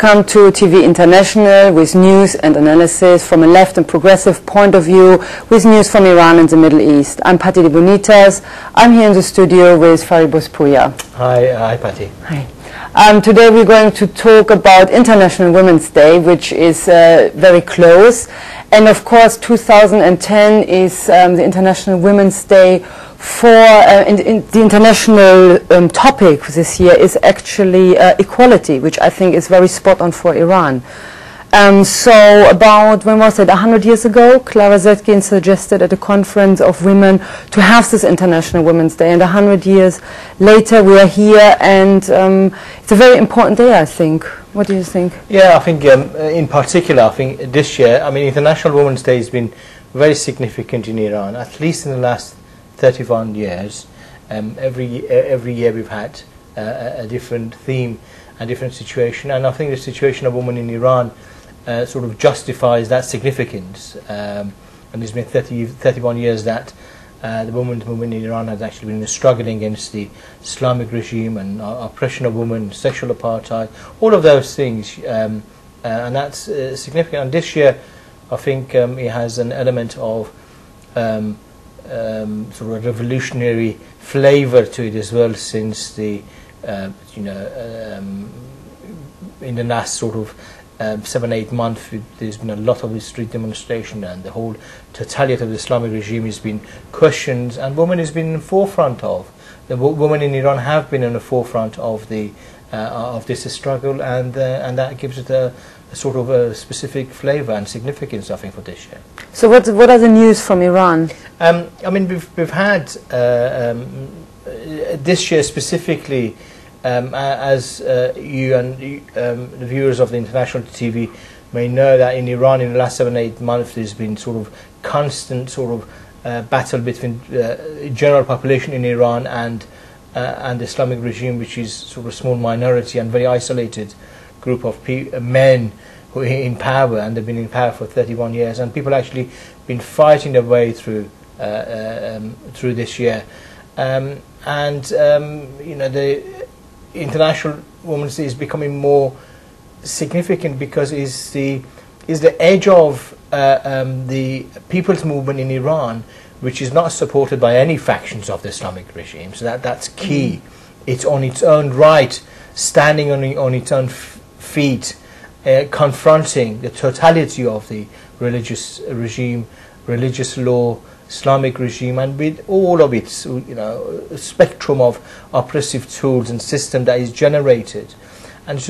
welcome to TV International with news and analysis from a left and progressive point of view with news from Iran and the Middle East. I'm Patty Debonitas. I'm here in the studio with Fariborz Pooya. Hi Patty. Hi. Today we're going to talk about International Women's Day, which is very close. And of course 2010 is the International Women's Day for the international topic this year is actually equality, which I think is very spot on for Iran. So about, when was it, 100 years ago, Clara Zetkin suggested at a conference of women to have this International Women's Day, and 100 years later we are here, and it's a very important day, I think. What do you think? Yeah, I think in particular, I think this year, I mean, International Women's Day has been very significant in Iran, at least in the last 31 years. Every year we've had a different theme, a different situation, and I think the situation of women in Iran sort of justifies that significance. And it's been 31 years that the women's movement in Iran has actually been struggling against the Islamic regime and oppression of women, sexual apartheid, all of those things, and that's significant. And this year, I think it has an element of sort of revolutionary flavour to it as well, since the in the last sort of 7-8 months there's been a lot of street demonstration, and the whole totality of the Islamic regime has been questioned, and women has been in the forefront of. The women in Iran have been in the forefront of the of this struggle, and that gives it a sort of a specific flavour and significance, I think, for this year. So what are the news from Iran? I mean, we've had this year specifically, as you and the viewers of the international TV may know, that in Iran in the last 7-8 months there's been sort of constant sort of battle between general population in Iran and the Islamic regime, which is sort of a small minority and very isolated group of men who are in power, and they've been in power for 31 years, and people actually been fighting their way through this year, you know, the International Women's Day is becoming more significant because is the edge of the people's movement in Iran, which is not supported by any factions of the Islamic regime. So that's key. It's on its own right, standing on its own feet, confronting the totality of the religious regime, religious law, Islamic regime, and with all of its, you know, spectrum of oppressive tools and system that is generated, and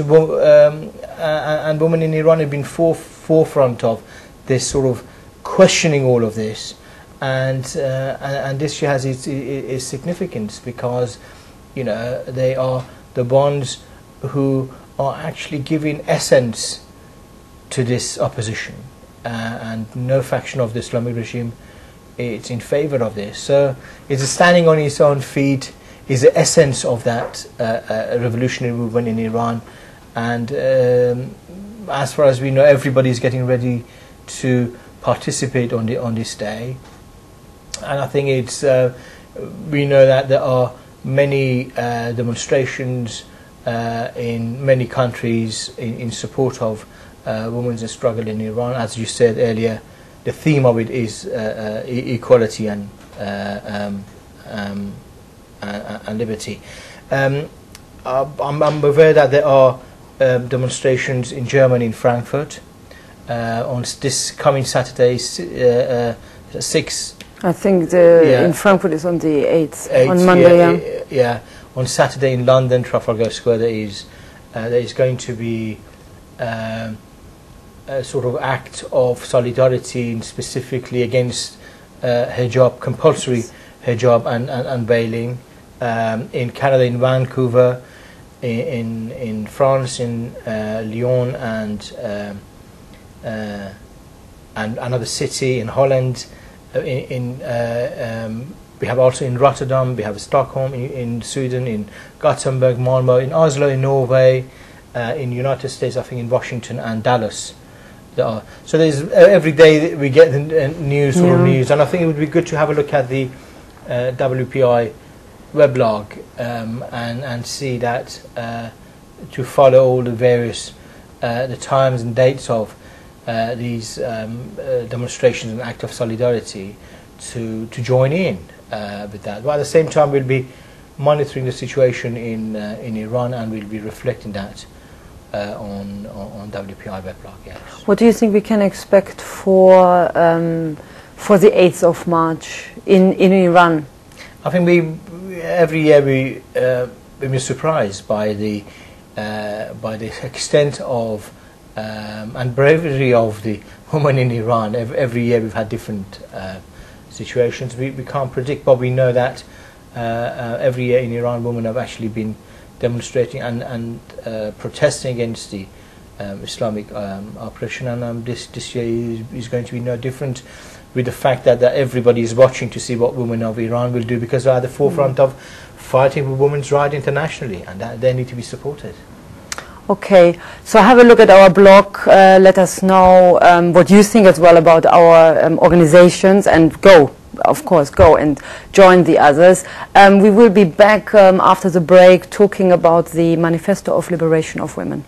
women in Iran have been forefront of this sort of questioning all of this, and this year has its significance because, you know, they are the ones who are actually giving essence to this opposition, and no faction of the Islamic regime it's in favor of this. So it's standing on its own feet is the essence of that revolutionary movement in Iran, and as far as we know, everybody is getting ready to participate on this day. And I think it's we know that there are many demonstrations in many countries in support of women's struggle in Iran. As you said earlier, the theme of it is equality and liberty. I'm aware that there are demonstrations in Germany, in Frankfurt, on this coming Saturday, 6. I think in Frankfurt is on the 8th, on Monday. Yeah. On Saturday in London, Trafalgar Square, there is going to be a sort of act of solidarity, and specifically against hijab, compulsory hijab and unveiling, in Canada, in Vancouver, in France, in Lyon, and another city in Holland. We have also in Rotterdam, we have Stockholm, in Sweden, in Gothenburg, Malmö, in Oslo, in Norway, in United States, I think in Washington and Dallas. So there's every day we get the news, sort of news, and I think it would be good to have a look at the WPI weblog and see that, to follow all the various the times and dates of these demonstrations and act of solidarity to join in with that. But at the same time, we'll be monitoring the situation in Iran, and we'll be reflecting that on WPI weblog. Yes. What do you think we can expect for the 8th of March in Iran? I think every year we've been surprised by the extent of and bravery of the women in Iran. Every year we've had different situations. We can't predict, but we know that every year in Iran, women have actually been demonstrating and protesting against the Islamic oppression, and this year is going to be no different, with the fact that everybody is watching to see what women of Iran will do, because they are at the forefront of fighting for women's rights internationally, and that they need to be supported. Okay, so have a look at our blog, let us know what you think as well about our organizations, and go, of course, go and join the others. We will be back after the break talking about the Manifesto of Liberation of Women.